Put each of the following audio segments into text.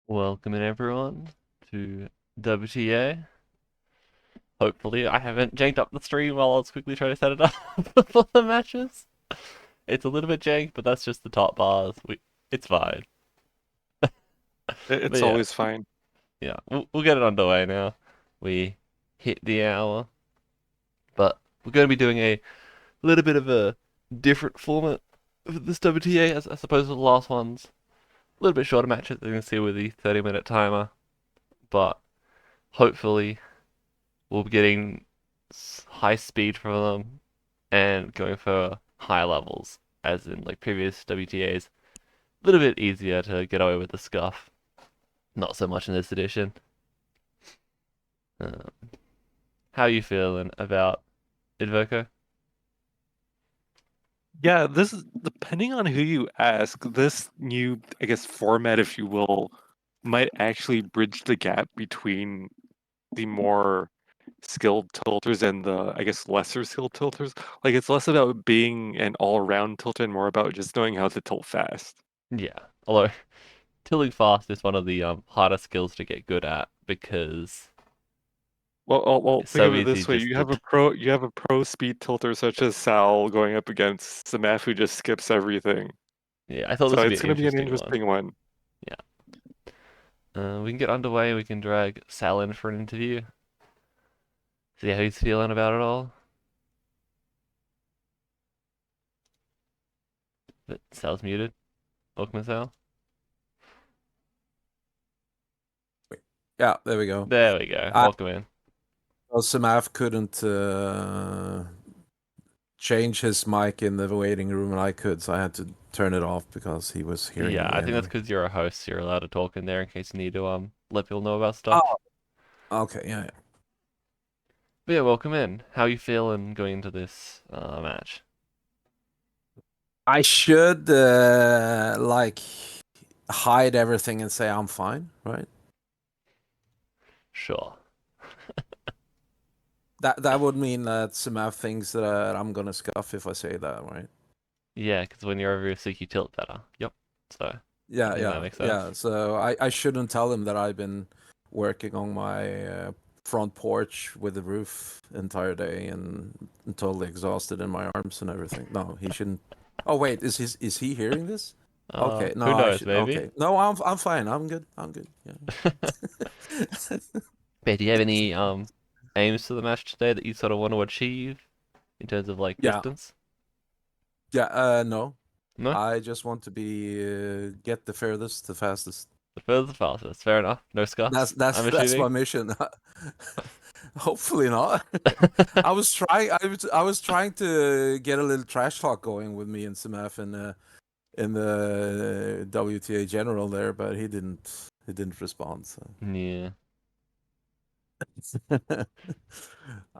Welcome in everyone to WTA. Hopefully I haven't janked up the stream while I was quickly trying to set it up for the matches. It's a little bit jank, but that's just the top bars. It's fine. But It's yeah, always fine. we'll get it underway now. We hit the hour, but we're going to be doing a little bit of a different format for this WTA as opposed to the last ones. A little bit shorter matches, as you can see with the 30-minute timer, but hopefully we'll be getting high speed from them and going for high levels, as in like previous WTAs. A little bit easier to get away with the scuff. Not so much in this edition. Um, how are you feeling about Invoco? Yeah, this is depending on who you ask, this new, I guess, format, if you will, might actually bridge the gap between the more skilled tilters and the, I guess, lesser skilled tilters. Like, it's less about being an all-around tilter and more about just knowing how to tilt fast. Yeah, although tilting fast is one of the harder skills to get good at because Well, it's think so of it easy this way: just to. you have a pro speed tilter such as Sal going up against Semaph who just skips everything. Yeah, I thought this So would be it's an gonna be an interesting one. interesting one. Yeah. We can get underway. We can drag Sal in for an interview. See how he's feeling about it all. But Sal's muted. Welcome, Sal. Yeah, there we go. There we go. I Welcome in. well, Semaph couldn't change his mic in the waiting room, and I could, so I had to turn it off because he was hearing Yeah, me I think that's anyway. because you're a host. So you're allowed to talk in there in case you need to let people know about stuff. Oh, okay, yeah. But yeah, welcome in. How you feeling going into this match? I should like hide everything and say I'm fine, right? Sure. That would mean that Semaph thinks that I'm gonna scuff if I say that, right? Yeah, because when you're over your seek, you tilt better. Yep. So I Yeah, think that yeah, makes sense. yeah. So I shouldn't tell him that I've been working on my front porch with the roof entire day and I'm totally exhausted in my arms and everything. No, he shouldn't. Oh wait, is he hearing this? Okay, no, Who I knows? should. Maybe. Okay, no, I'm fine. I'm good. I'm good. Yeah. But do you have any aims for the match today that you sort of want to achieve in terms of like Yeah, distance? yeah. No, No. I just want to be get the furthest, the fastest. The further the fastest. Fair enough. No That's scuffs. that's I'm that's my assuming. mission. Hopefully not. I was trying to get a little trash talk going with me and Semaph in the WTA general there, but he didn't respond. So Yeah.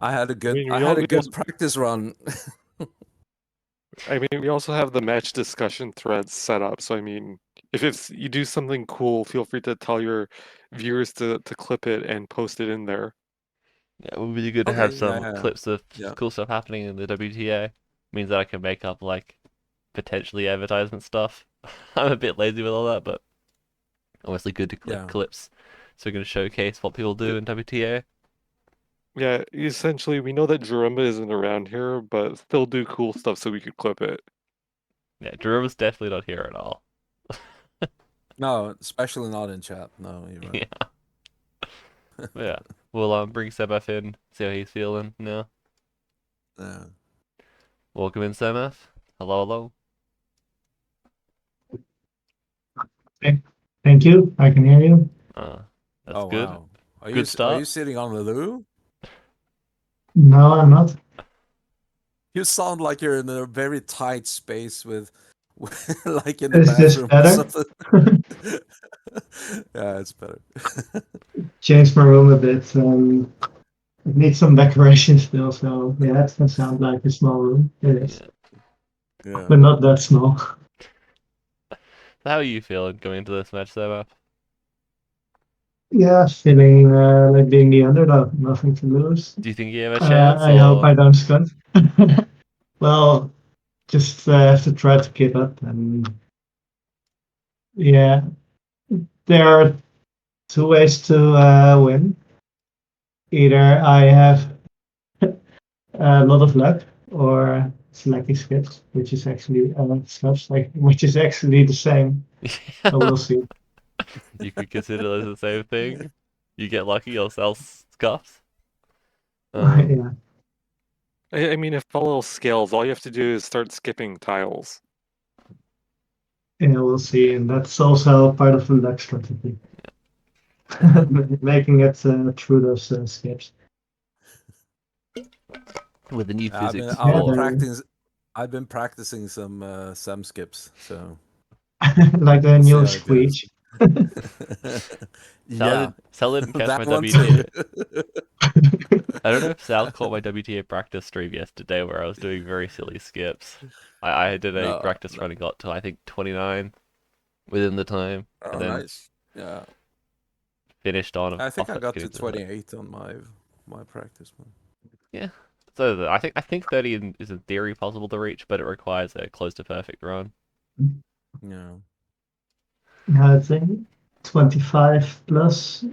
I had a I good mean, I had a good practice run. we also have the match discussion threads set up. So I mean, if it's you do something cool, feel free to tell your viewers to clip it and post it in there. Yeah, it would be good to have Okay, yeah, some yeah, clips of yeah, cool stuff happening in the WTA. Means that I can make up like potentially advertisement stuff. I'm a bit lazy with all that, but obviously good to collect yeah. clips so we can showcase what people do in WTA. Yeah, essentially, we know that Jarumba isn't around here, but still do cool stuff so we could clip it. Yeah, Drew was definitely not here at all. No, especially not in chat. No, you're right. Yeah, but yeah. We'll bring Semaph in, see how he's feeling now. Yeah. Welcome in, Semaph. Hello, hello. Okay. Thank you. I can hear you. Uh, that's Oh good. wow. Are you Good are start. you sitting on the loo? No, I'm not. You sound like you're in a very tight space with like in the Is this bathroom or better? something. Yeah, it's better. Changed my room a bit. It needs some decoration still, so yeah, it doesn't sound like a small room. It is, Yeah. Yeah. but not that small. So how are you feeling going into this match, Semaph? Yeah, feeling like being the underdog, nothing to lose. Do you think you have a chance, I hope or I don't stunt. Well, just have to try to keep up, and yeah, there are two ways to win. Either I have a lot of luck, or selecting skips, which is actually which is actually the same. So we'll see. You could consider those the same thing. You get lucky, you'll sell scuffs. Yeah, I mean, if all else scales, all you have to do is start skipping tiles. yeah, we'll see, and that's also part of the luck strategy. Making it through those skips. With the new I've been physics I've been for practicing I've been practicing some skips, so Like the we'll see new how it goes. squeeze. Yeah, Sal didn't catch that my one too. WTA. I don't know if Sal caught my WTA practice stream yesterday where I was doing very silly skips. I did a No, practice no. run and got to I think 29 within the time, Oh, and then nice. Yeah, finished on I think off I it got getting to to the time. 28 on my practice one. Yeah. So I think 30 is in theory possible to reach, but it requires a close to perfect run. Yeah. I think 25 plus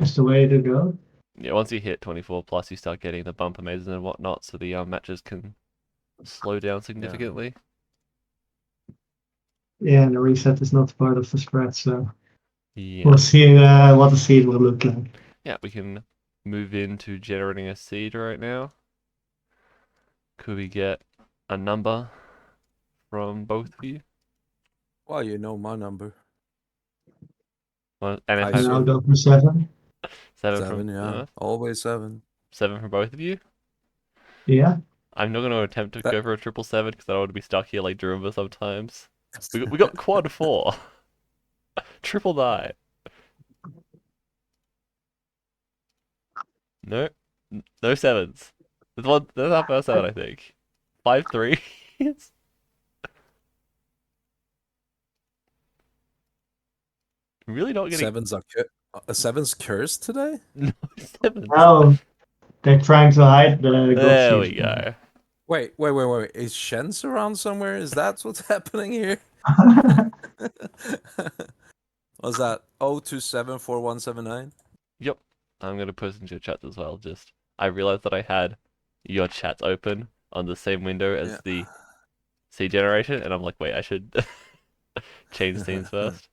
is the way to go. Yeah, once you hit 24 plus, you start getting the bumper mazes and whatnot, so the matches can slow down significantly. Yeah, and the reset is not part of the spread, so Yeah. we'll see what the seed will look like. Yeah, we can move into generating a seed right now. Could we get a number from both of you? Well, you know my number. Well, and if I And I'll assume go for 7. 7 7. from Yeah, always 7. 7 from both of you. Yeah. I'm not going to attempt to That go for a 777 because I don't want to be stuck here like Drumba sometimes. We got quad 4. Triple die. No, no sevens. There's our first 7, I think. 5-3. Really not getting seven's cursed today. no sevens. Now they're trying to hide the gold There we seeds. go. Wait. Is Shen's around somewhere? Is that what's happening here? Was that 0274179? Yep. I'm gonna post into your chats as well. Just I realized that I had your chats open on the same window as Yeah. the C generation, and I'm like, wait, I should change scenes first.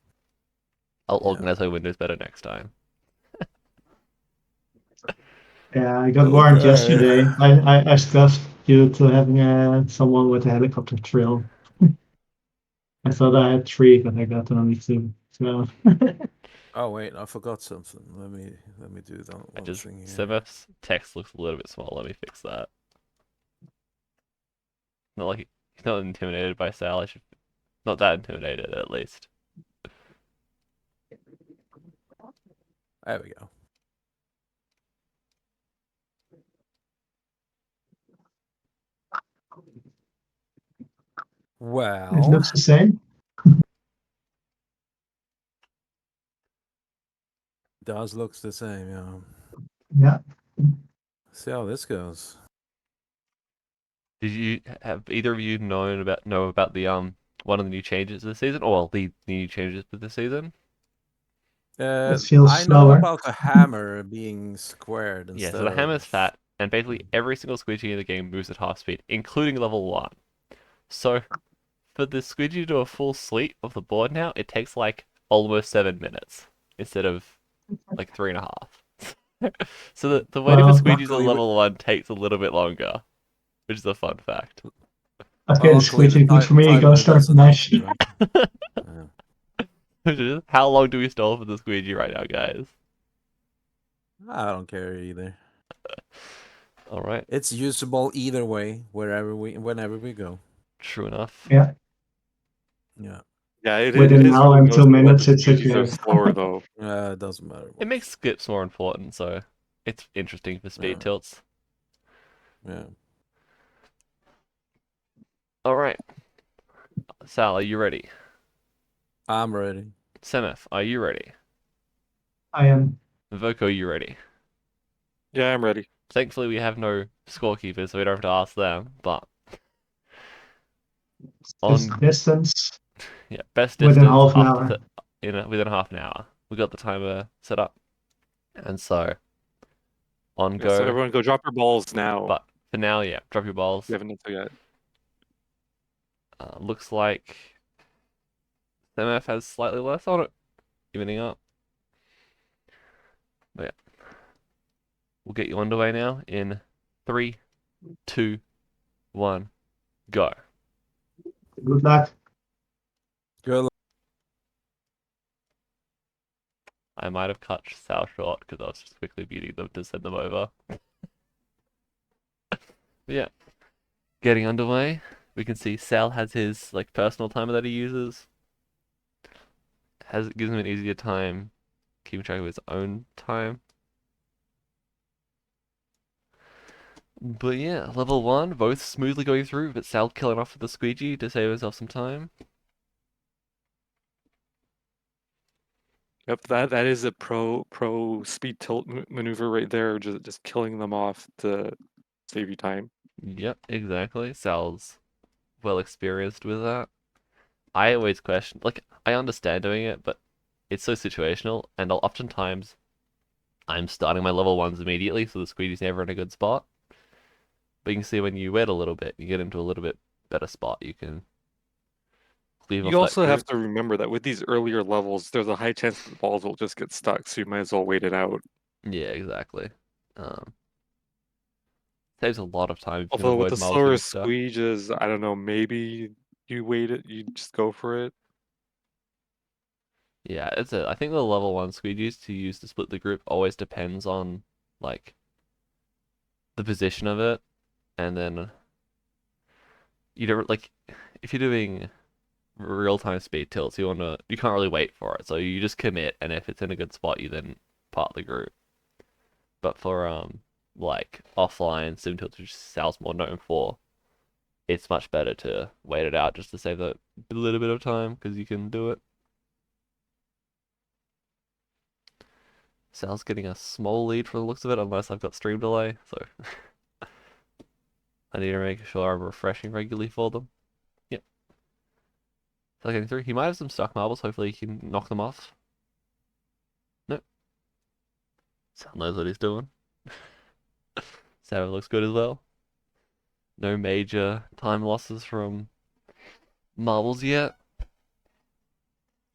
I'll Yeah. organize my windows better next time. Yeah, I got warned yesterday. I scuffed due to having someone with a helicopter drill. I thought I had 3, but I got only 2. So Oh wait, I forgot something. Let me do that I one just thing here. Semaph's text looks a little bit small. Let me fix that. Not like he's not intimidated by Sal. I should not that intimidated at least. There we go. it Well, looks the same. does looks the same. Yeah. Yeah. See how this goes. Did you have either of you know about the one of the new changes this season, or the new changes to the season? It feels I know slower. about the hammer being squared Yeah, instead so the hammer's of. fat, and basically every single squidgy in the game moves at half speed, including level 1. So, for the squidgy to do a full sweep of the board now, it takes like almost 7 minutes instead of like 3.5. So the waiting for Well, squidgies at Luckily, level 1 takes a little bit longer, which is a fun fact. well, okay, the luckily the squeegee good for me. Go timer start the doesn't help match. me, right? Yeah. How long do we stall for the squidgy right now, guys? I don't care either. All right, It's usable either way, whenever we go. true enough. Yeah. Yeah. Yeah, it Within is now really and 2 noticeable that the minutes, it's squeegees are okay. slower though. It doesn't matter It makes much. skips more important, so it's interesting for speed Yeah. tilts. Yeah. All right, Sal, are you ready? I'm ready. Semaph, are you ready? I am. Voco, are you ready? Yeah, I'm ready. Thankfully, we have no scorekeepers, so we don't have to ask them. But Just on distance yeah, best within distance half an after hour. within half an hour. we got the timer set up, and so on Yeah, so go. everyone go drop your balls now. But for now, yeah, drop your balls. We haven't done so yet. Looks like Semaph has slightly less on it, evening up. But yeah, we'll get you underway now in 3, 2, 1, go. Good luck. Good luck. I might have cut Sal short because I was just quickly beating them to send them over. But yeah, getting underway. We can see Sal has his like personal timer that he uses. Gives him an easier time keeping track of his own time. But yeah, level 1, both smoothly going through, but Sal killing off with the squeegee to save himself some time. Yep, that is a pro speed tilt maneuver right there. Just killing them off to save you time. Yep, exactly. Sal's well experienced with that. I always question, like, I understand doing it, but it's so situational, and oftentimes I'm starting my level 1s immediately, so the squeegee's never in a good spot. But you can see when you wait a little bit, you get into a little bit better spot. You can cleave off You that also have group. to remember that with these earlier levels, there's a high chance that the balls will just get stuck, so you might as well wait it out. Yeah, exactly. Saves a lot of time if you can Although with avoid the marbles slower getting stuck. squeeges, I don't know, maybe you wait it, you just go for it. Yeah, I think the level 1 squeegees to use to split the group always depends on, like, the position of it, and then you don't, like, if you're doing real-time speed tilts, you can't really wait for it, so you just commit, and if it's in a good spot, you then part the group. But for, like, offline sim tilts, which Sal's more known for, it's much better to wait it out just to save that little bit of time, because you can do it. Sal's getting a small lead from the looks of it, unless I've got stream delay, so I need to make sure I'm refreshing regularly for them. Yep. Sal getting through. He might have some stuck marbles, hopefully he can knock them off. Nope. Sal knows what he's doing. Sal looks good as well. No major time losses from marbles yet.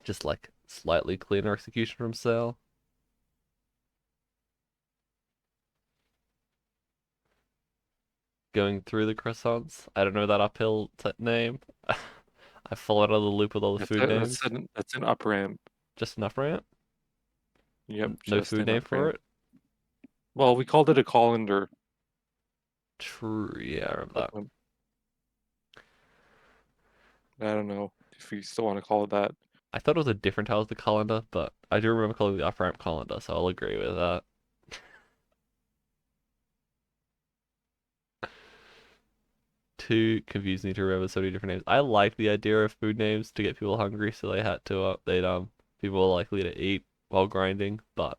Just like slightly cleaner execution from Sal. Going through the croissants. I don't know that uphill name. I followed out of the loop with all the food names. That's an up ramp. Just enough ramp. Yep, No just food an name up for ramp. it. Well, we called it a colander. True. Yeah, I remember that. I don't know if we still want to call it that. I thought it was a different tile as the colander, but I do remember calling it the up ramp colander, so I'll agree with that. Too confusing to remember so many different names. I like the idea of food names to get people hungry, so they had to people were likely to eat while grinding, but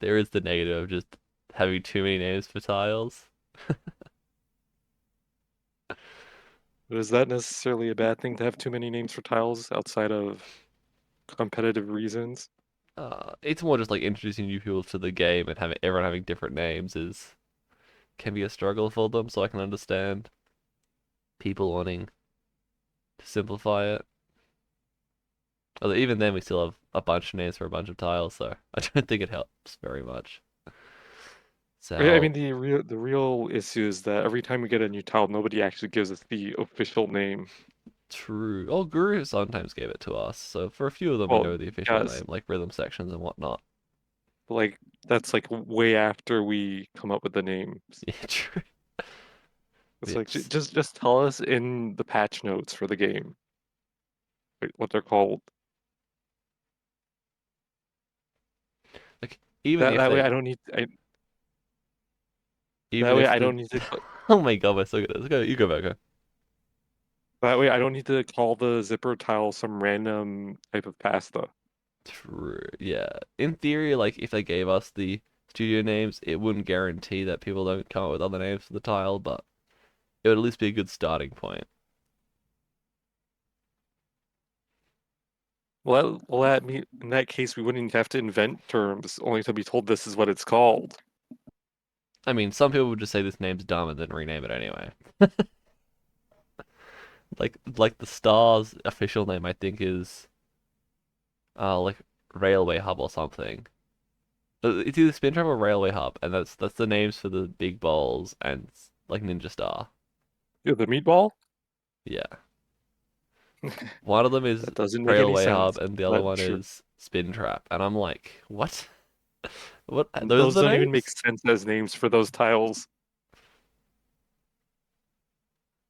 there is the negative of just having too many names for tiles. But is that necessarily a bad thing to have too many names for tiles outside of competitive reasons? It's more just like introducing new people to the game and having everyone having different names can be a struggle for them, so I can understand people wanting to simplify it. Although even then we still have a bunch of names for a bunch of tiles, so I don't think it helps very much. I mean, So the real issue is that every time we get a new tile, nobody actually gives us the official name. true. Oh, Guru sometimes gave it to us, so for a few of them we Well, know the official yes, name, like rhythm sections and whatnot. like that's like way after we come up with the names. Yeah, true. It's like Yes. just tell us in the patch notes for the game what they're called. Like even if That way they I don't need even that way if I the don't need to oh my god, we're so good at this. Go, you go back. Go. that way I don't need to call the zipper tile some random type of pasta. True. Yeah. In theory, like if they gave us the studio names, it wouldn't guarantee that people don't come up with other names for the tile, but it would at least be a good starting point. In that case, we wouldn't have to invent terms, only to be told this is what it's called. I mean, some people would just say this name's dumb and then rename it anyway. Like the Star's official name, I think is like Railway Hub or something. It's either Spin Trap or Railway Hub, and that's the names for the big bowls and like Ninja Star. Yeah, the meatball? Yeah. One of them is That doesn't make any Railway Hub sense, and the other but one sure. is Spin Trap. And I'm like, what? What? Those Those are the don't even make names? sense as names for those tiles.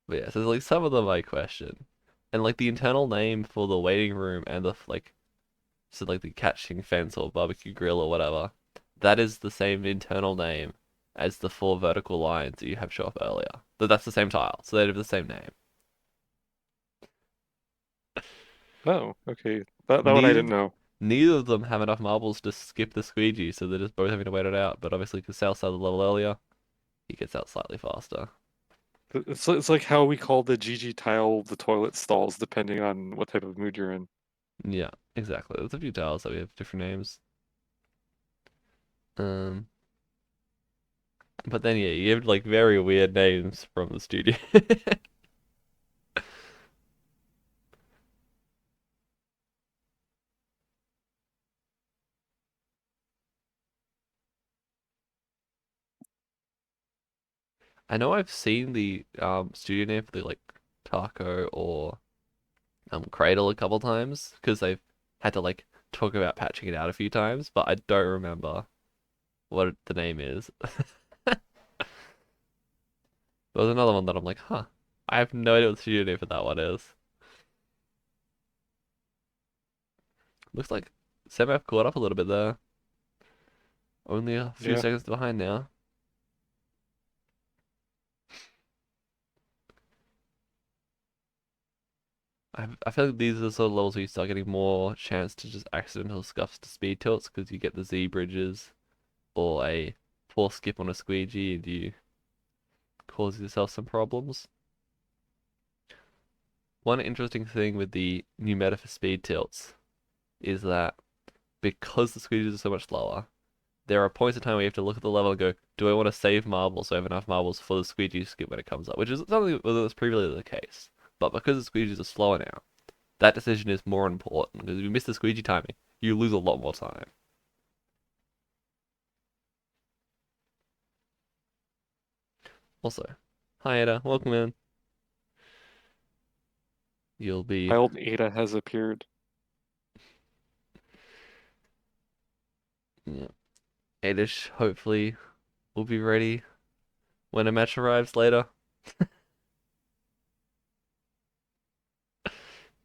But yeah, so like some of them I question. And like the internal name for the waiting room and the like so like the catching fence or barbecue grill or whatever, that is the same internal name as the four vertical lines that you have show up earlier. But that's the same tile, so they have the same name. Oh, okay. That one I didn't Neither know. neither of them have enough marbles to skip the squeegee, so they're just both having to wait it out. But obviously, because Sal started the level earlier, he gets out slightly faster. It's like how we call the GG tile the toilet stalls, depending on what type of mood you're in. Yeah, exactly. There's a few tiles that we have different names. Um, but then yeah, you have like very weird names from the studio. I know I've seen the studio name for the like taco or cradle a couple times because they've had to like talk about patching it out a few times, but I don't remember what the name is. There was another one that I'm like, huh, I have no idea what the studio name for that one is. Looks like Semaph caught up a little bit there. Only a few Yeah. seconds behind now. I feel like these are the sort of levels where you start getting more chance to just accidental scuffs to speed tilts because you get the Z bridges or a force skip on a squeegee and you cause yourself some problems. One interesting thing with the new meta for speed tilts is that because the squeegees are so much slower, there are points in time where you have to look at the level and go, do I want to save marbles so I have enough marbles for the squeegee skip when it comes up? Which is something that was previously the case. But because the squeegees are slower now, that decision is more important because if you miss the squeegee timing, you lose a lot more time. Also, hi Ada, welcome in. You'll be, Child Ada has appeared. yeah, Adish hopefully will be ready when a match arrives later.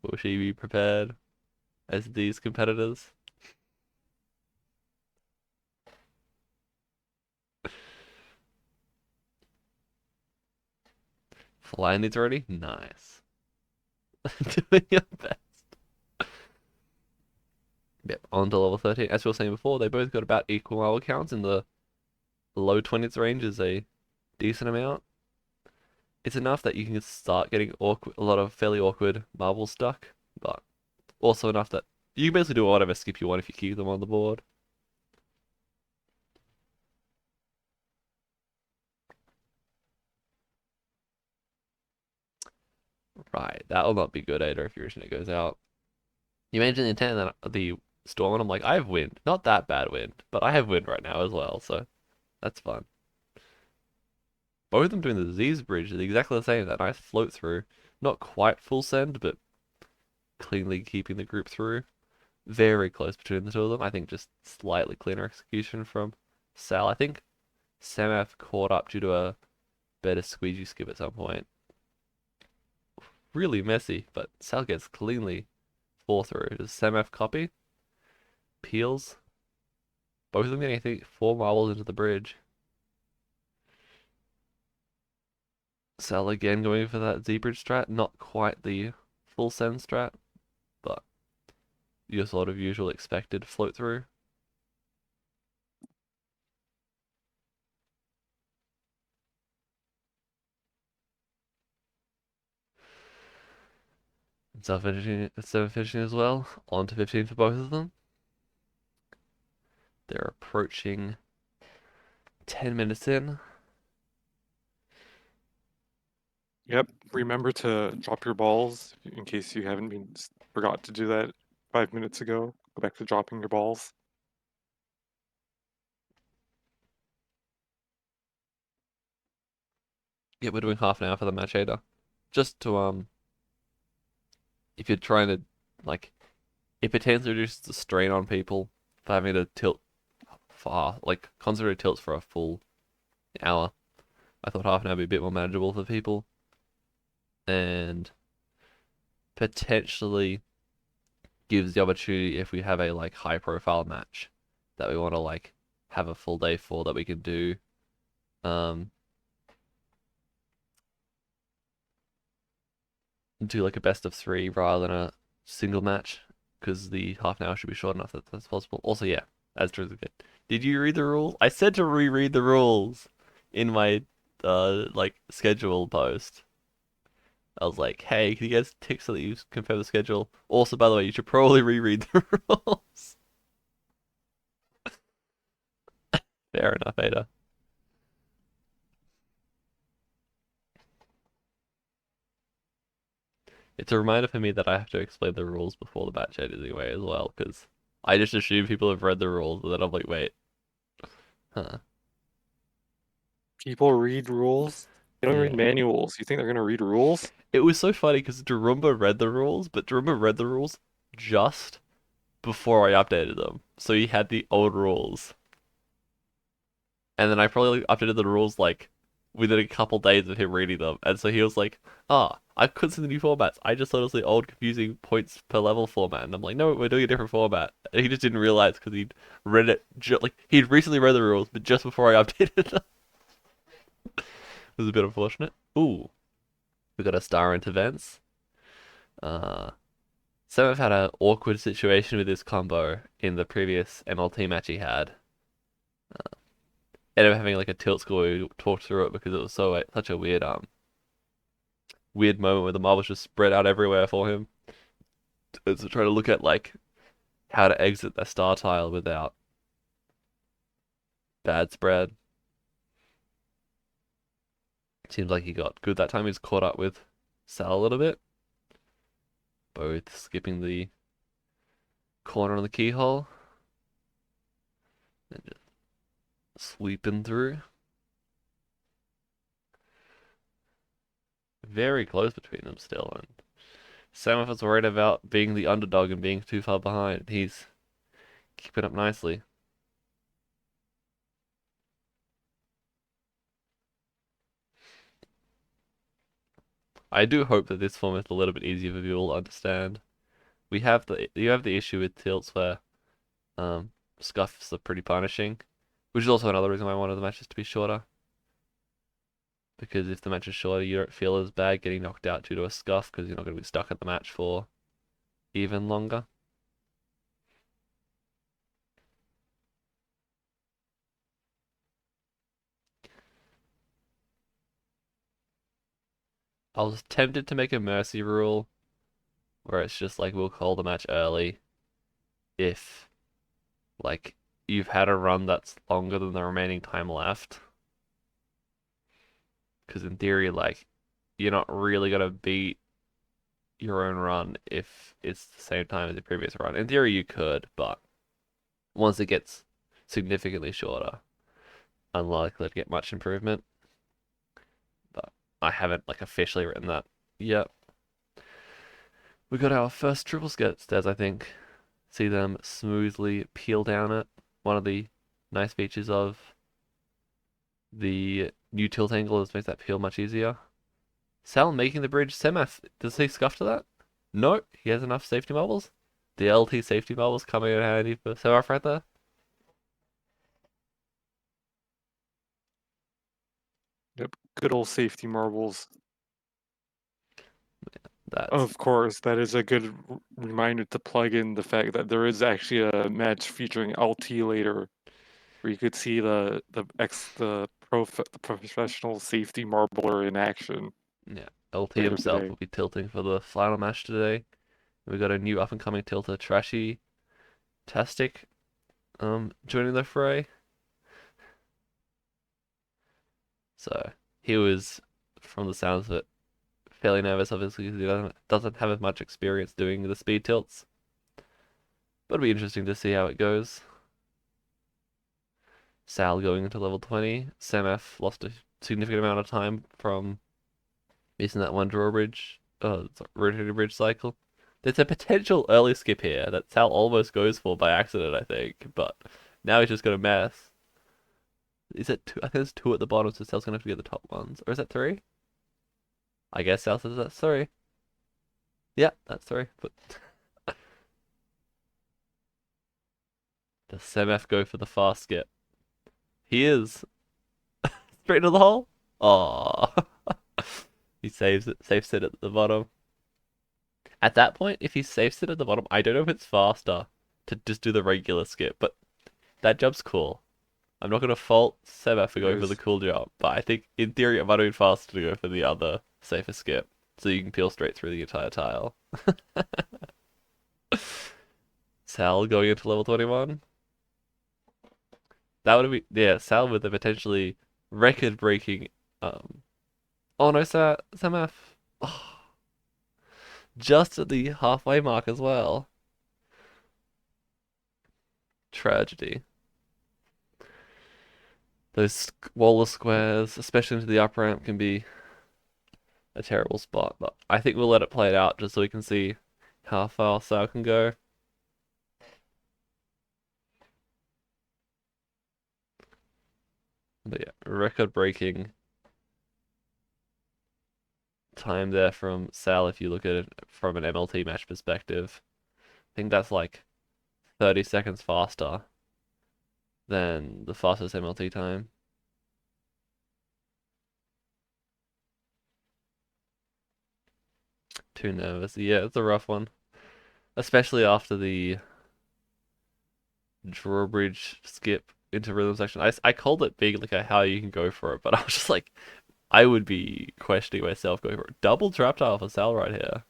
Will she be prepared as these competitors? Flying these already? Nice. Doing your best. Yep, on to level 13. As we were saying before, they both got about equal marble counts in the low 20s range is a decent amount. It's enough that you can start getting awkward, a lot of fairly awkward marbles stuck, but also enough that you can basically do whatever skip you want if you keep them on the board. Right, that will not be good either if your internet goes out. You mentioned the intent that the storm, and I'm like, I have wind. Not that bad wind, but I have wind right now as well, so that's fun. Both of them doing the Z's bridge is exactly the same. That nice float through. Not quite full send, but cleanly keeping the group through. Very close between the two of them. I think just slightly cleaner execution from Sal. I think Semaph caught up due to a better squeegee skip at some point. Really messy, but Sal gets cleanly fall through. Does Semaph copy? Peels. Both of them getting, I think, 4 marbles into the bridge. Sal again going for that Z bridge strat. Not quite the full send strat, but your sort of usual expected float through. seven finishing as well. On to 15 for both of them. They're approaching 10 minutes in. Yep. Remember to drop your balls in case you haven't forgot to do that 5 minutes ago. Go back to dropping your balls. Yeah, we're doing half an hour for the match, Ada. Just to if you're trying to like, it potentially reduces the strain on people for having to tilt far, like concentrated tilts for a full hour. I thought half an hour would be a bit more manageable for people, and potentially gives the opportunity if we have a like high profile match that we want to like have a full day for that we can do do like a best of three rather than a single match because the half an hour should be short enough that that's possible. Also, yeah, as Drew said, did you read the rules? I said to reread the rules in my like schedule post. I was like, hey, can you guys tick so that you confirm the schedule? Also, by the way, you should probably reread the rules. Fair enough, Ada. It's a reminder for me that I have to explain the rules before the match anyway as well, because I just assume people have read the rules, and then I'm like, wait, huh? People read rules. They don't read Yeah. manuals. You think they're gonna read rules? It was so funny because Darumba read the rules, but Darumba read the rules just before I updated them. So he had the old rules. And then I probably updated the rules like within a couple days of him reading them. And so he was like, I couldn't see the new formats. I just thought it was the old confusing points per level format. And I'm like, no, we're doing a different format. And he just didn't realize because he'd read it, like, he'd recently read the rules, but just before I updated them. It was a bit unfortunate. Ooh, we got a star into events. Semaph had an awkward situation with this combo in the previous MLT match he had. Ended up having like a tilt score. We talked through it because it was such a weird moment where the marbles just spread out everywhere for him. So trying to look at like how to exit the star tile without bad spread. Seems like he got good that time. He's caught up with Sal a little bit. Both skipping the corner on the keyhole. And just sweeping through. Very close between them still. And Semaph was worried about being the underdog and being too far behind. He's keeping up nicely. I do hope that this format is a little bit easier for people to understand. You have the issue with tilts where scuffs are pretty punishing, which is also another reason why I wanted the matches to be shorter. Because if the match is shorter, you don't feel as bad getting knocked out due to a scuff because you're not going to be stuck at the match for even longer. I was tempted to make a mercy rule where it's just like we'll call the match early if like you've had a run that's longer than the remaining time left. Because in theory, like you're not really gonna beat your own run if it's the same time as the previous run. In theory, you could, but once it gets significantly shorter, unlikely to get much improvement. But I haven't like officially written that yet. We got our first triple stairs, I think. See them smoothly peel down it. One of the nice features of the new tilt angle is makes that peel much easier. Sal making the bridge. Semaph, does he scuff to that? No, he has enough safety marbles. The LT safety marbles coming in handy for Semaph right there. Yep. Good old safety marbles. That's Of course, that is a good reminder to plug in the fact that there is actually a match featuring LT later, where you could see the professional safety marbler in action. yeah. LT later himself today. will be tilting for the final match today. We got a new up-and-coming tilter, Trashy Tastic, joining the fray. So he was, from the sounds of it, fairly nervous, obviously, because he doesn't have as much experience doing the speed tilts. But it'll be interesting to see how it goes. Sal going into level 20. Semaph lost a significant amount of time from missing that one drawbridge, rotating bridge cycle. There's a potential early skip here that Sal almost goes for by accident, I think, but now he's just gonna mess. Is it two? I think there's two at the bottom, so Sal's gonna have to get the top ones. Or is that three? I guess Sal says that's three. Yeah, that's three. But does Semaph go for the fast skip? He is. Straight into the hole? Oh. He saves it, safes it at the bottom. At that point, if he safes it at the bottom, I don't know if it's faster to just do the regular skip, but that job's cool. I'm not gonna fault Semaph for going for the cool job, but I think in theory it might have been faster to go for the other safer skip, so you can peel straight through the entire tile. Sal going into level 21. That would be, yeah, Sal with a potentially record-breaking. Oh no, Semaph. Oh, just at the halfway mark as well. Tragedy. Those wall squares, especially into the up ramp, can be a terrible spot. But I think we'll let it play it out just so we can see how far Sal can go. But yeah, record-breaking time there from Sal if you look at it from an MLT match perspective. I think that's like 30 seconds faster than the fastest MLT time. Too nervous. Yeah, it's a rough one. Especially after the drawbridge skip into rhythm section. I called it being like a how you can go for it, but I was just like, I would be questioning myself going for it. Double trap tile for Sal right here.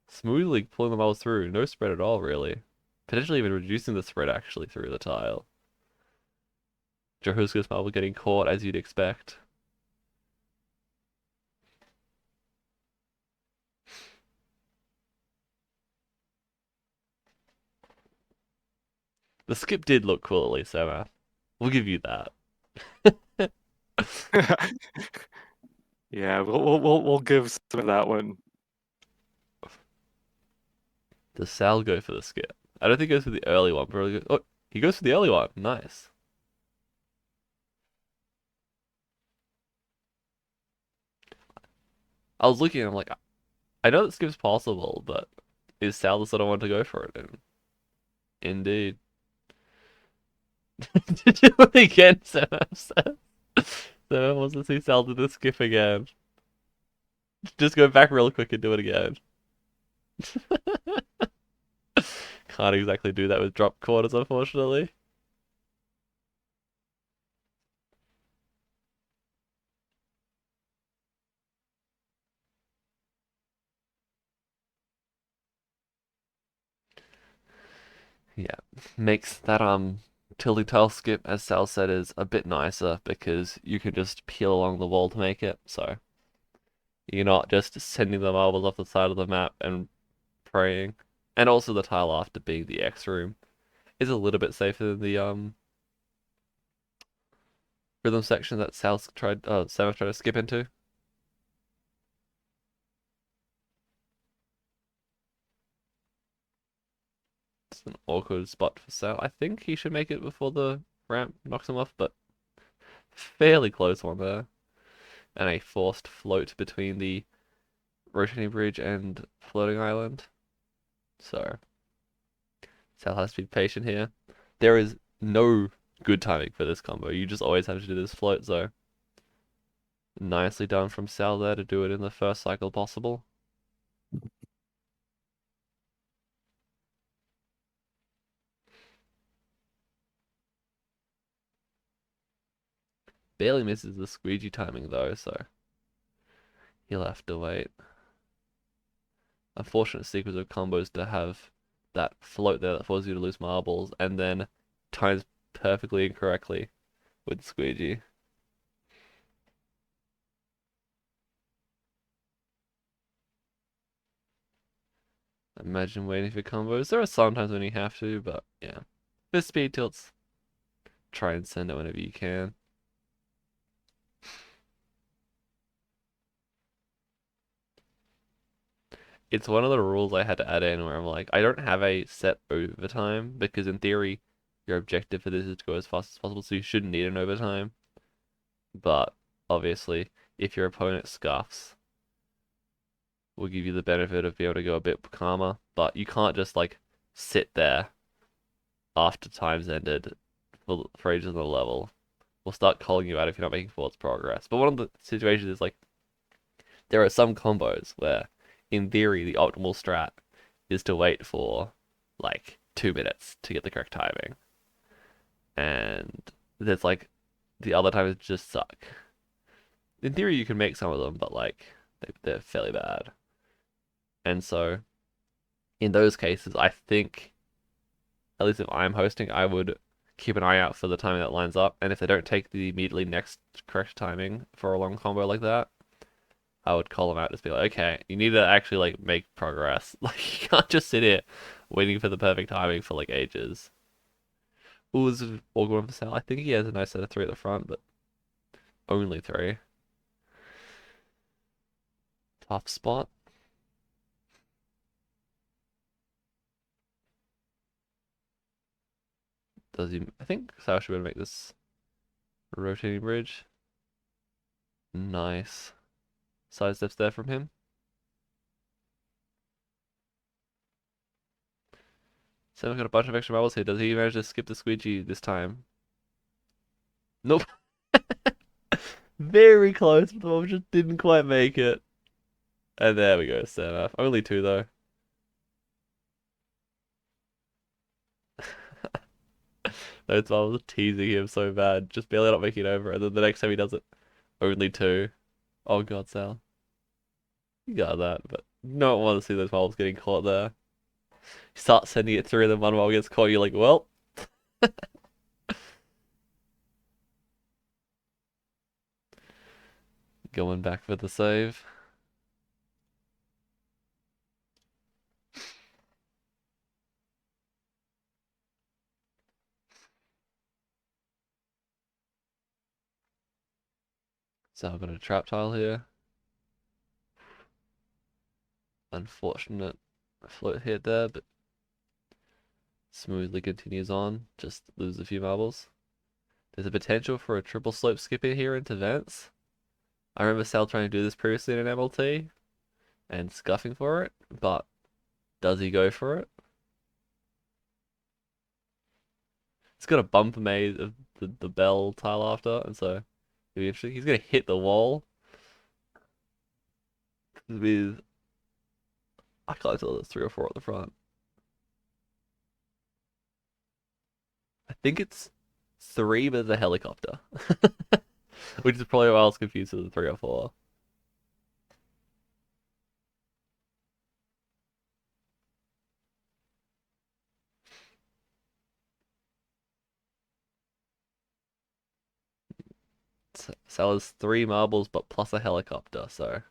Smoothly pulling the models through. No spread at all, really. Potentially even reducing the spread actually through the tile. Jahuska's marble getting caught as you'd expect. The skip did look cool at least, Semaph. We'll give you that. Yeah, we'll give some of that one. Does Sal go for the skip? I don't think he goes for the early one, but oh, he goes for the early one. Nice. I was looking, I'm like, I know that skip's possible, but is Sal the sort of one to go for it? And indeed. Did you do it again, Semaph says? Semaph wants to see Sal do the skip again. Just go back real quick and do it again. Can't exactly do that with drop quarters, unfortunately. Yeah, makes that tilting tile skip, as Sal said, is a bit nicer because you can just peel along the wall to make it. So you're not just sending the marbles off the side of the map and praying. And also the tile after being the X room is a little bit safer than the rhythm section that Semaph tried to skip into. It's an awkward spot for Sal. I think he should make it before the ramp knocks him off, but fairly close one there. And a forced float between the rotating bridge and floating island. So Sal has to be patient here. There is no good timing for this combo. You just always have to do this float, so nicely done from Sal there to do it in the first cycle possible. Barely misses the squeegee timing though, so He'll have to wait. Unfortunate sequence of combos to have that float there that forces you to lose marbles, and then times perfectly incorrectly with squeegee. Imagine waiting for combos. There are sometimes when you have to, but yeah. For speed tilts, try and send it whenever you can. It's one of the rules I had to add in where I'm like, I don't have a set overtime because in theory, your objective for this is to go as fast as possible, so you shouldn't need an overtime. But obviously, if your opponent scuffs, will give you the benefit of being able to go a bit calmer. But you can't just like sit there after time's ended for ages on the level. We'll start calling you out if you're not making forward progress. But one of the situations is like there are some combos where, in theory, the optimal strat is to wait for like 2 minutes to get the correct timing, and there's like the other times just suck. In theory, you can make some of them, but like they're fairly bad. And so, in those cases, I think, at least if I'm hosting, I would keep an eye out for the timing that lines up. And if they don't take the immediately next correct timing for a long combo like that, I would call them out. Just be like, okay, you need to actually like make progress. Like you can't just sit here waiting for the perfect timing for like ages. Ooh, this is awkward one for Sal. I think he has a nice set of three at the front, but only three. Tough spot. Does he? I think Sal should be able to make this rotating bridge. Nice. Side steps there from him. Sam's got a bunch of extra marbles here. Does he manage to skip the squeegee this time? Nope. Very close, but the one just didn't quite make it. And there we go, Semaph. Only two though. Those marbles are teasing him so bad, just barely not making it over, and then the next time he does it, only two. Oh god, Sal. You got that, but no one wants to see those marbles getting caught there. You start sending it through, and then one marble gets caught, you're like, well. Going back for the save. So I've got a trap tile here. Unfortunate float hit there, but smoothly continues on. Just lose a few marbles. There's a potential for a triple slope skipper here into Vents. I remember Sal trying to do this previously in an MLT and scuffing for it, but does he go for it? It's got a bump maze of the bell tile after, and so it'll be interesting. He's gonna hit the wall with, I can't tell, there's 3 or 4 at the front. I think it's 3, but there's a helicopter. Which is probably why I was confused with the 3 or 4. Sal has 3 marbles, but plus a helicopter, so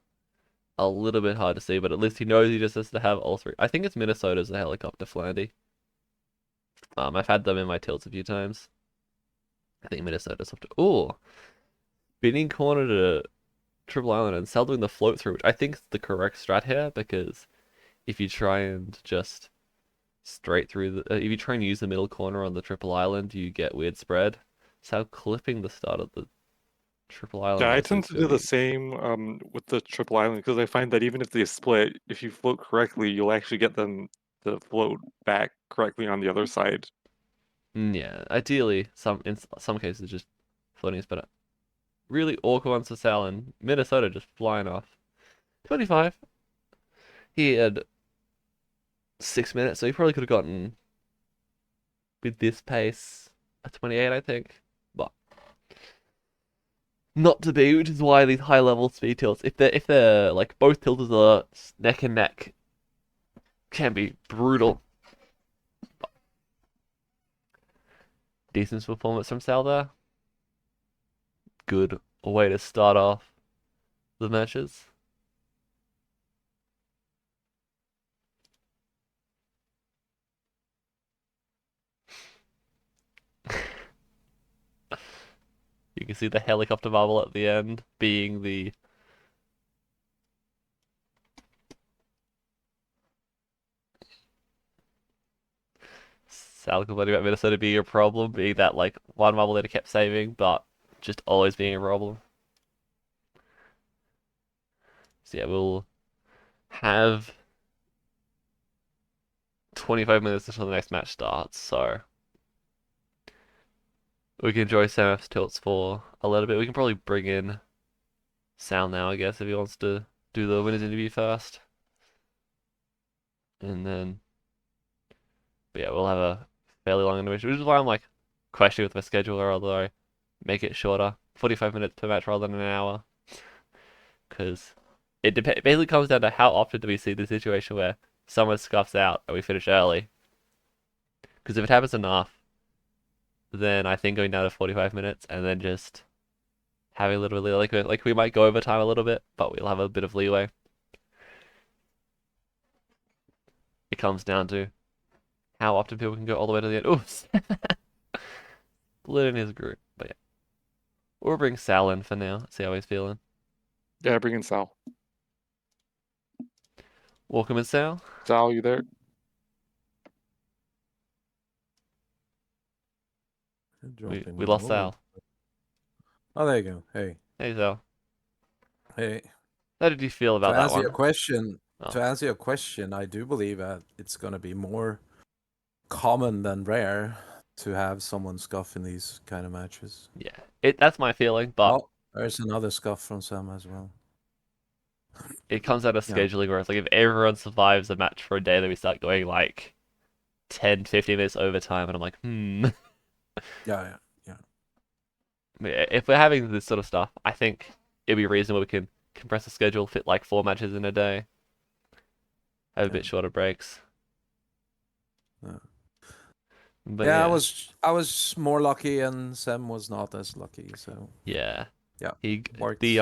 a little bit hard to see, but at least he knows he just has to have all 3. I think it's Minnesota's the helicopter Flandy. I've had them in my tilts a few times. I think Minnesota's up to... Ooh! Spinning corner to Triple Island and Sal doing the float through, which I think is the correct strat here, because if you try and just straight through the... if you try and use the middle corner on the Triple Island, you get weird spread. Sal clipping the start of the Triple Island. Yeah, I there tend seems to to do the be... same with the triple island because I find that even if they split, if you float correctly, you'll actually get them to float back correctly on the other side. Yeah, ideally, in some cases, just floating is better. Really awkward ones for Sal, and Minnesota just flying off. 25. He had 6 minutes, so he probably could have gotten, with this pace, a 28, I think. But not to be, which is why these high level speed tilts, if they're like both tilters are neck and neck, can be brutal. Decent performance from Sal there. Good way to start off the matches. You can see the helicopter bubble at the end being the Sal complaining about Minnesota being a problem, being that like one bubble that he kept saving, but just always being a problem. So yeah, we'll have 25 minutes until the next match starts, so we can enjoy Semaph's tilts for a little bit. We can probably bring in Sal now, I guess, if he wants to do the winners interview first. And then, but yeah, we'll have a fairly long intermission, which is why I'm like questioning with my scheduler, although I make it shorter, 45 minutes per match rather than an hour, because it basically comes down to how often do we see the situation where someone scuffs out and we finish early. Because if it happens enough, then I think going down to 45 minutes and then just having a little bit like we might go over time a little bit, but we'll have a bit of leeway. It comes down to how often people can go all the way to the end. Oops. Split in his group. But yeah. We'll bring Sal in for now. See how he's feeling. Yeah, bring in Sal. Welcome in, Sal. Sal, you there? We lost Sal. Oh, there you go. Hey. Hey, Sal. Hey. How did you feel about To that answer one? your question, Oh. to answer your question, I do believe that it's going to be more common than rare to have someone scuff in these kind of matches. Yeah, that's my feeling, but Oh, there's another scuff from Sam as well. it comes out of Yeah. scheduling where it's like if everyone survives a match for a day, then we start going like 10, 15 minutes overtime, and I'm like, Yeah. If we're having this sort of stuff, I think it'd be reasonable we can compress the schedule, fit like 4 matches in a day, have a bit shorter breaks. But Yeah, yeah, I was more lucky, and Sam was not as lucky. So yeah. he worked The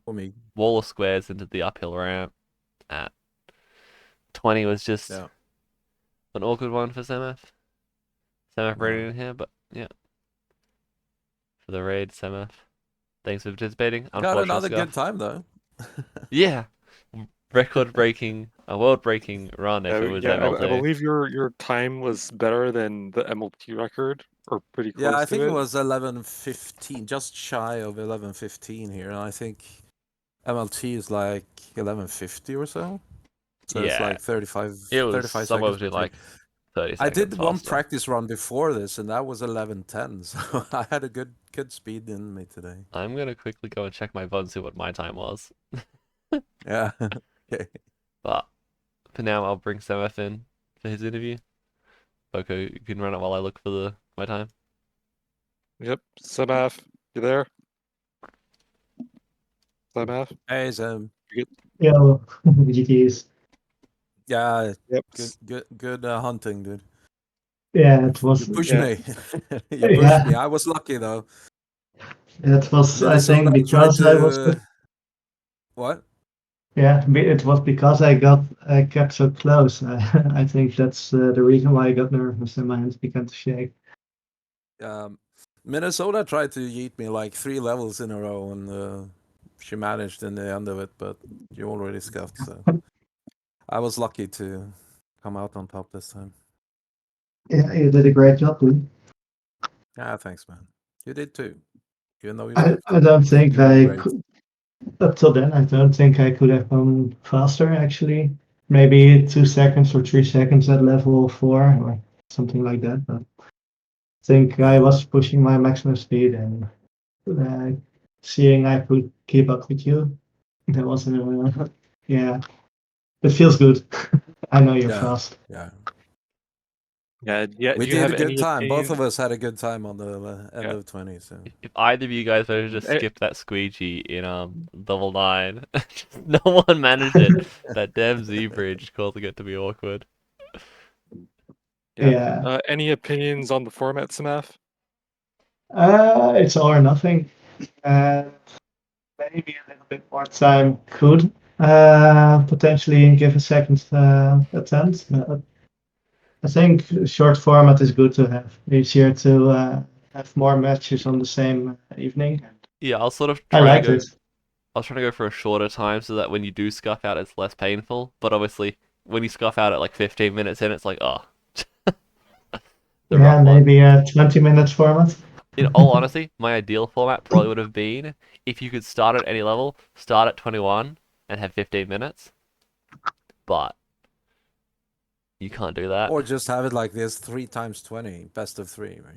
for me. wall of squares into the uphill ramp at 20 was just an awkward one for Semaph. Semaph raiding in here, but yeah. For the raid, Semaph. Thanks for participating. Got another good time though. Yeah. Record-breaking, a world-breaking run if it was MLT. I believe your time was better than the MLT record, or pretty close to it. Yeah, I think it was 11:15, just shy of 11:15 here, and I think MLT is like 11:50 or so. So it's like 35 it was 35 somewhere seconds. between like 30 I seconds did one faster. practice run before this, and that was 11:10. So I had a good speed in me today. I'm gonna quickly go and check my VOD and see what my time was. Yeah. Okay. But for now, I'll bring Semaph in for his interview. Boko, you can run it while I look for my time. Yep, Semaph, you there? Semaph? Hey, Sam. Yo, GTs. Yeah. Yep. Good hunting, dude. Yeah, it was. You pushed Yeah. me. You pushed me. I was lucky though. It was, I Minnesota think, tried because I was. to. What? Yeah, it was because I kept so close. I think that's the reason why I got nervous and my hands began to shake. Minnesota tried to yeet me like 3 levels in a row, and she managed in the end of it, but you already scuffed, so I was lucky to come out on top this time. Yeah, you did a great job, dude. Yeah, thanks, man. You did too. Even though you I scuffed. don't think You did I great. could, up till then, I don't think I could have gone faster, actually. Maybe 2 seconds or 3 seconds at level 4 or something like that. But I think I was pushing my maximum speed and seeing I could keep up with you. That was, yeah, it feels good. I know you're fast. Yeah. Yeah, yeah. We Do you did have a good any time. Both opinion? of us had a good time on the end Yeah. of 20. So If either of you guys were to just Eh, skip that squeegee in level 9, no one managed it. That damn Z bridge causing it to be awkward. Yeah. Yeah. Any opinions on the format, Semaph? It's all or nothing. Maybe a little bit more time could potentially give a second attempt. I think short format is good to have. Easier to have more matches on the same evening. Yeah, I was sort of I trying to liked go. it. I was trying to go for a shorter time so that when you do scuff out, it's less painful. But obviously, when you scuff out at like 15 minutes in, it's like, oh, the Yeah, rough one. maybe a 20 minutes format. In all honesty, my ideal format probably would have been if you could start at any level, start at 21 and have 15 minutes. But you can't do that. or just have it like this: 3 times 20, best of 3, right?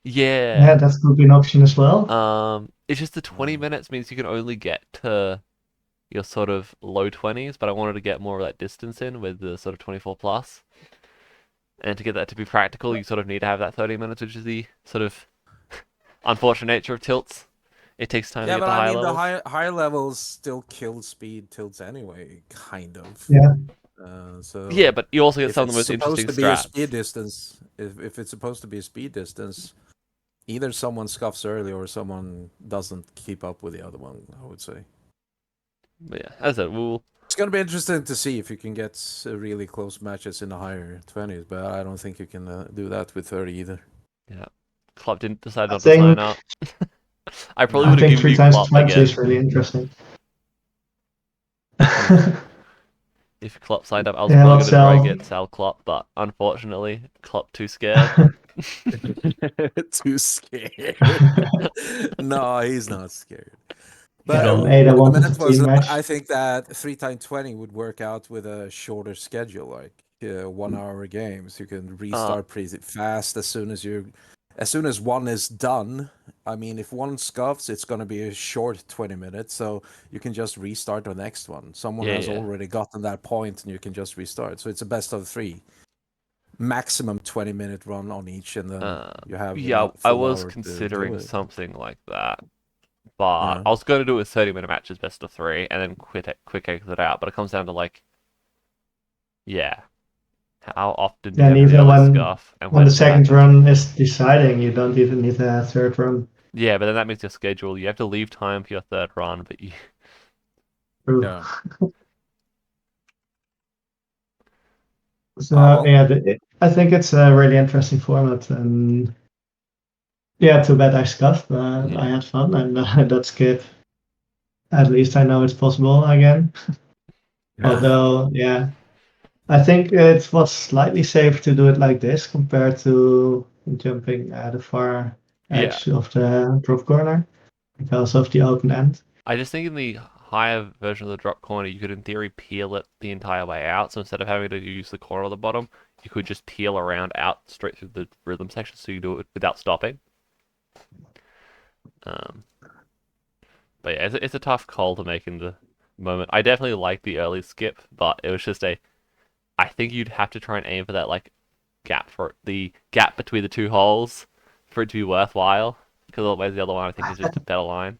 Yeah, Yeah. that could be an option as well. It's just the 20 minutes means you can only get to your sort of low 20s, but I wanted to get more of that distance in with the sort of 24 plus. And to get that to be practical, you sort of need to have that 30 minutes, which is the sort of unfortunate nature of tilts. It takes time to Yeah, get but to I higher mean, the levels. higher levels still kill speed tilts anyway, kind of. Yeah. So Yeah, but you also get if some of the it's most supposed interesting to be a speed strats. distance, if it's supposed to be a speed distance, either someone scuffs early or someone doesn't keep up with the other one, I would say. But yeah, as I said, It's going to be interesting to see if you can get really close matches in the higher 20s, but I don't think you can do that with 30 either. yeah, Klopp didn't decide I not to sign think up. I probably No. I would have think given 3 you times Klopp 20 is again. really interesting. Yeah. If Klopp signed up, I was Yeah, probably I'll going to try and sell. get Sal Klopp, but unfortunately, Klopp too scared. Too scared. No, he's not scared. But Yeah, No. made a what I 1 to meant was 15 that match. I think that 3 times 20 would work out with a shorter schedule, like 1 hour games. You can restart pretty fast as soon as one is done. I mean, if one scuffs, it's going to be a short 20 minutes, so you can just restart the next one. Someone Yeah, has yeah. already gotten that point, and you can just restart. So it's a best of 3, maximum 20-minute run on each, and then you have Yeah, a I full was hour to deal considering with it. something like that, but Yeah. I was going to do a 30-minute matches best of 3 and then quick exit out. But it comes down to like, yeah, how often do you Then have to be even able to scuff and when the when will that second be? run is deciding, you don't even need a third run. Yeah, but then that means your schedule. You have to leave time for your third run, but you. True. Yeah. So Well, yeah, I think it's a really interesting format, and yeah, too bad I scuffed, but I Yeah. had fun, and that's good. At least I know it's possible again. Although, yeah, I think it was slightly safer to do it like this compared to jumping at the far Yeah. edge of the drop corner because of the open end. I just think in the higher version of the drop corner, you could in theory peel it the entire way out. So instead of having to use the corner of the bottom, you could just peel around out straight through the rhythm section, so you do it without stopping. Um, but yeah, it's a tough call to make in the moment. I definitely like the early skip, but it was just I think you'd have to try and aim for that like the gap between the two holes for it to be worthwhile. Because otherwise, the other one I think is just a better line.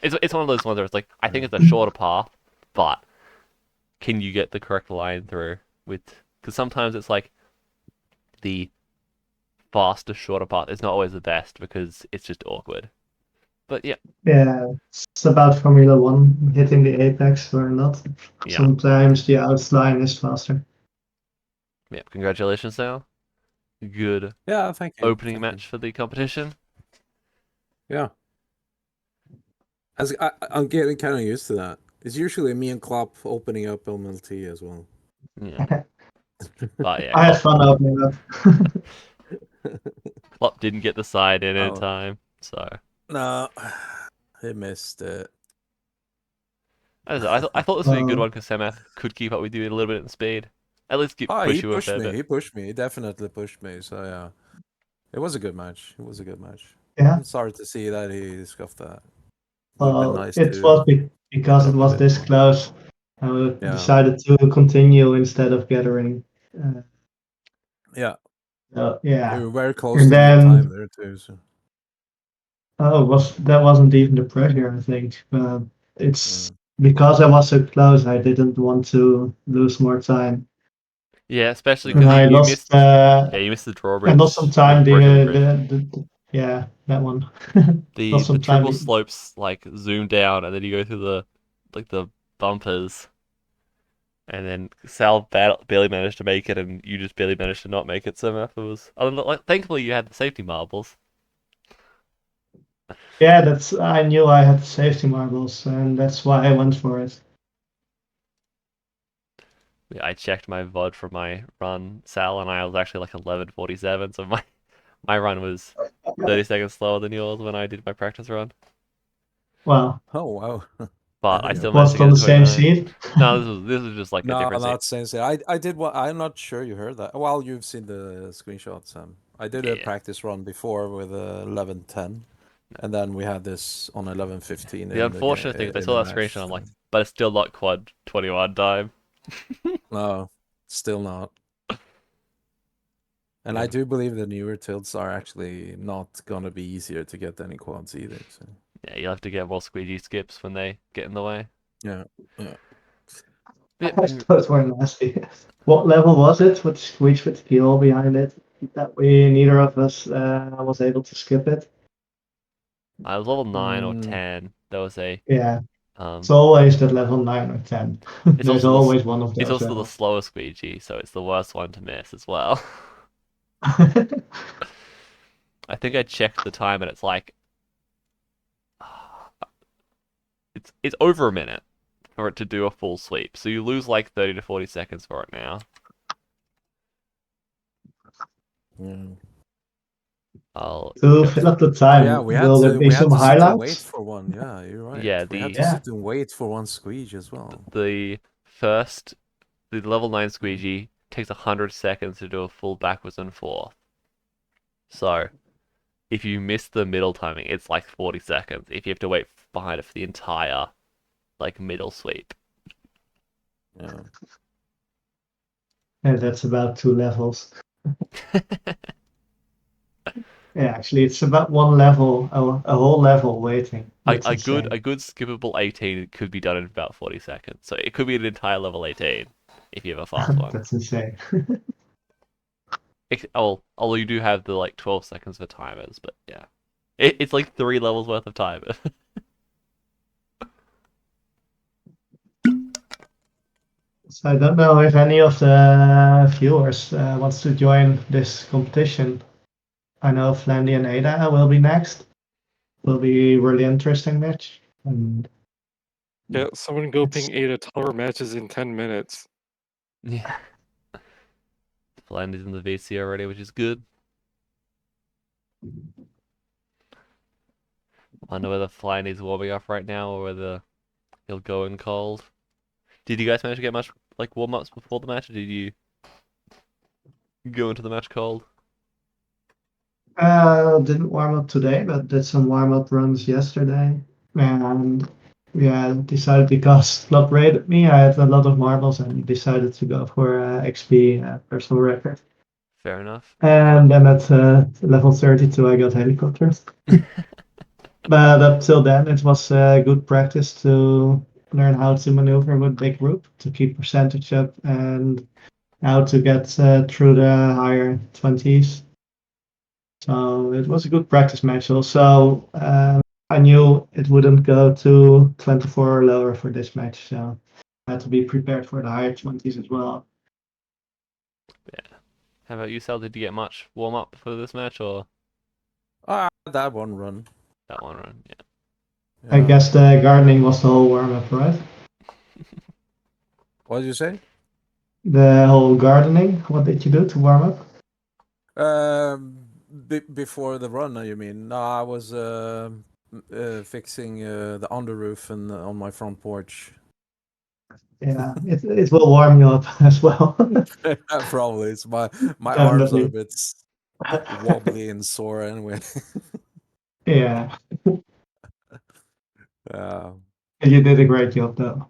It's one of those ones where it's like I think it's a shorter path, but can you get the correct line through with? Because sometimes it's like the faster, shorter path is not always the best because it's just awkward. But yeah, Yeah, it's about Formula One hitting the apex or not. yeah, Sometimes the outline is faster. yeah. Congratulations, Sal. Good yeah, thank you. opening Thank match for the competition. you. Yeah. I'm getting kind of used to that. It's usually me and Klopp opening up MLT as well. Yeah, but yeah, I had fun opening that. Klopp didn't get the side in Oh. time, so. No, he missed it. I thought this would be a good one because Semaph could keep up with you a little bit in speed. At least Oh, push he you a pushed fair me. bit. He pushed me. He definitely pushed me. So yeah, it was a good match. It was a good match. Yeah, I'm sorry to see that he scuffed that. Would have been nice it to was because it up a was bit this more. close. I Yeah. decided to continue instead of gathering. Yeah. So You yeah, were very close and to mid time then there too. So. that wasn't even the pressure, I think. It's because I was so close, I didn't want to lose more time, Yeah, especially and because Yeah. I you lost. missed. Yeah, you missed the I lost some drawbridge, the time. broken bridge. Yeah, that one. The Lost the some time. triple slopes like zoom down, and then you go through the bumpers, and then Sal barely managed to make it, and you just barely managed to not make it. So it was. Thankfully, you had the safety marbles. Yeah, that's. I knew I had safety marbles, and that's why I went for it. Yeah, I checked my VOD for my run, Sal, and I was actually like 11:47, so my run was 30 seconds slower than yours when I did my practice run. Well, Oh wow. But There I you still go. managed was to it get on a the same 29. sheet? No, this was just like a No, different scene. not saying so. I did what I'm not sure you heard that. Well, you've seen the screenshots. I did a Yeah. practice run before with 11:10, and then we had this on 11:15 The in the game unfortunate thing is I in saw the that screenshot, match. I'm like, but it's still not quad 21 time. No, still not. And I Yeah. do believe the newer tilts are actually not gonna be easier to get any quads either. So Yeah, you'll have to get more squeegee skips when they get in the way. yeah, yeah. Those were nasty. What level was it with Squeeze with the keyhole behind it? That we neither of us was able to skip it. I was level 9 or Mm, 10. There was a Yeah, it's um. always that level 9 or 10. It's There's also always one of it's those also the levels. slower squeegee, so it's the worst one to miss as well. I think I checked the time and it's like it's over a minute for it to do a full sweep. So you lose like 30 to 40 seconds for it now. yeah. I'll To just fill up the Oh yeah, time, will there be we had some to sit and wait highlights? for one. Yeah, you're right. yeah, We had the to Yeah. sit and wait for one squeeze as well. the first the level 9 squeegee takes 100 seconds to do a full backwards and forth. So if you miss the middle timing, it's like 40 seconds. If you have to wait behind it for the entire like middle sweep. Yeah. And that's about 2 levels. Yeah, actually, it's about 1 level, a whole level waiting. That's a good insane. skippable 18 could be done in about 40 seconds. So it could be an entire level 18 if you have a fast one. That's insane. Although you do have the like 12 seconds for timers, but yeah. It's like 3 levels worth of timers. So I don't know if any of the viewers wants to join this competition. I know Flandy and Ada will be next. Will be really interesting match. And Yeah, someone go it's ping 8 of tower matches in 10 minutes. Yeah. Blendy's in the VC already, which is good. Wonder whether Blendy's warming up right now or whether he'll go in cold. Did you guys manage to get much like warm-ups before the match, or did you go into the match cold? didn't warm up today, but did some warm up runs yesterday. And yeah, decided because Club rated me, I had a lot of marbles and decided to go for XP personal record. Fair enough. And then at level 32, I got helicopters. But up till then, it was good practice to learn how to maneuver with big group to keep percentage up and how to get through the higher 20s. So it was a good practice match. Also, I knew it wouldn't go to 24 or lower for this match, so I had to be prepared for the higher 20s as well. Yeah. How about you, Sal? Did you get much warm-up for this match, or That one run. that one run? Yeah. I Yeah. guess the gardening was the whole warm up, right? What did you say? The whole gardening. What did you do to warm up? Before the run, you mean? No, I was fixing the under roof and on my front porch. Yeah, it will warm you up as well. Probably, it's my arms are a Definitely. bit wobbly and sore anyway. Yeah, Uh, you did a great job though.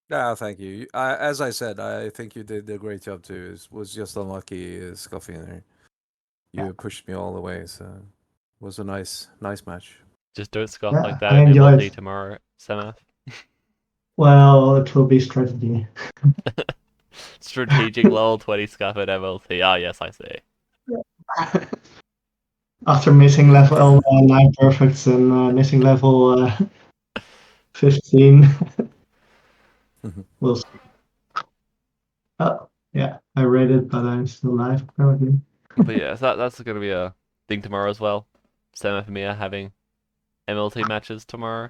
Thank you. As I said, I think you did a great job too. It was just unlucky scuffing there. You pushed me all the way, so it was a nice match. Just don't scoff Yeah, like that I at enjoyed. MLT tomorrow, Semaph. Well, it will be strategy. Strategic level 20 scuff at MLT. Ah, yes, I see. After missing level 9 perfects and missing level 15, we'll see. Oh, yeah, I rated, but I'm still live apparently. But yeah, so that's going to be a thing tomorrow as well. Semaph and me are having MLT matches tomorrow,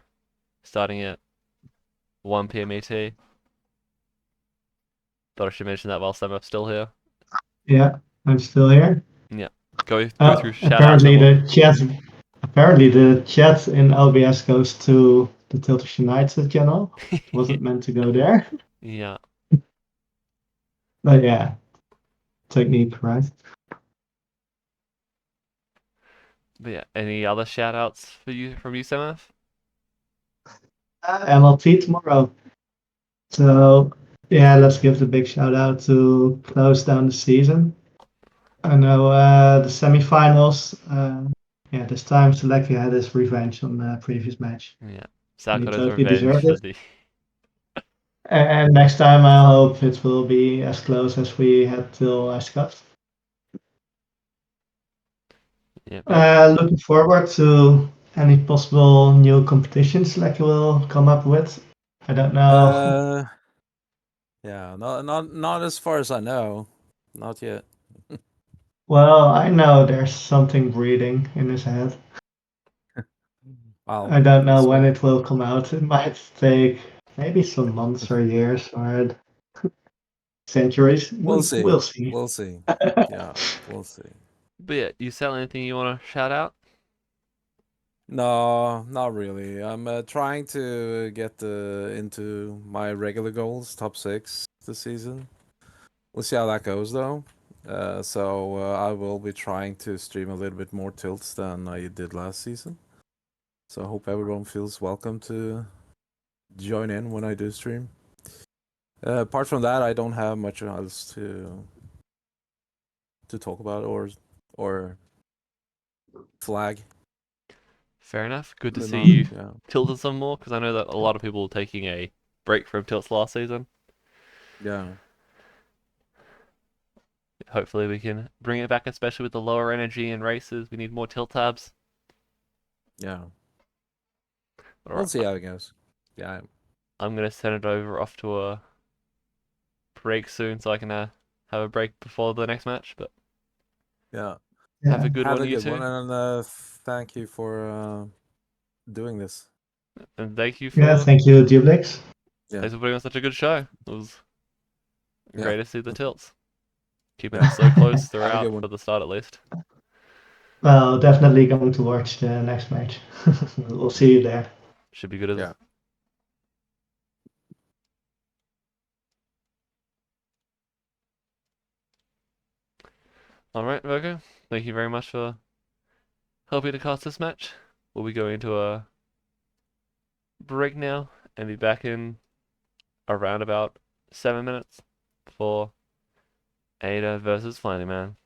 starting at 1 p.m. ET. Thought I should mention that while Semaph's still here. Yeah, I'm still here. Yeah. Go through shout outs Apparently and we'll... the chat in LBS goes to the TiltersUnite channel. It wasn't meant to go there, Yeah. but yeah, technique, right? But yeah, any other shout outs for you from you, Semaph? MLT tomorrow. So yeah, let's give the big shout out to close down the season. I know the semifinals. Yeah, this time Salekijo had his revenge on the previous match. Yeah. And he Salekijo's totally revenge deserved for it. the... And next time I hope it will be as close as we had till Ice Cup. Yeah, Looking forward to any possible new competitions like you will come up with. I don't know. Yeah, not as far as I know, not yet. Well, I know there's something breeding in his head. Wow, I don't know when it will come out. It might take maybe some months or years or centuries. We'll see. We'll see. We'll see. Yeah, we'll see. But yeah, you sell anything you want to shout out? No, not really. I'm trying to get into my regular goals, top 6 this season. We'll see how that goes, though. So I will be trying to stream a little bit more tilts than I did last season. So I hope everyone feels welcome to join in when I do stream. Apart from that, I don't have much else to talk about or flag. Fair enough. Good to But see not, you yeah. tilted some more, because I know that a lot of people were taking a break from tilts last season. Yeah. Hopefully we can bring it back, especially with the lower energy in races. We need more tilt tabs. Yeah. All We'll right, see how it goes. Yeah. I'm gonna send it over off to a break soon, so I can have a break before the next match. But Yeah. have a Yeah. good Have one, a you good two, one, and thank you for doing this. and thank you Yeah, for thank you, Dublix. Yeah. thanks for putting on such a good show. It was Yeah. great to see the tilts, keeping Yeah. it so close Have a good throughout one. for the start at least. Well, definitely going to watch the next match. We'll see you there. Should be good as Yeah. All right, Virgo. Thank you very much for helping to cast this match. We'll be going to a break now and be back in around about 7 minutes for Ada versus Flying Man.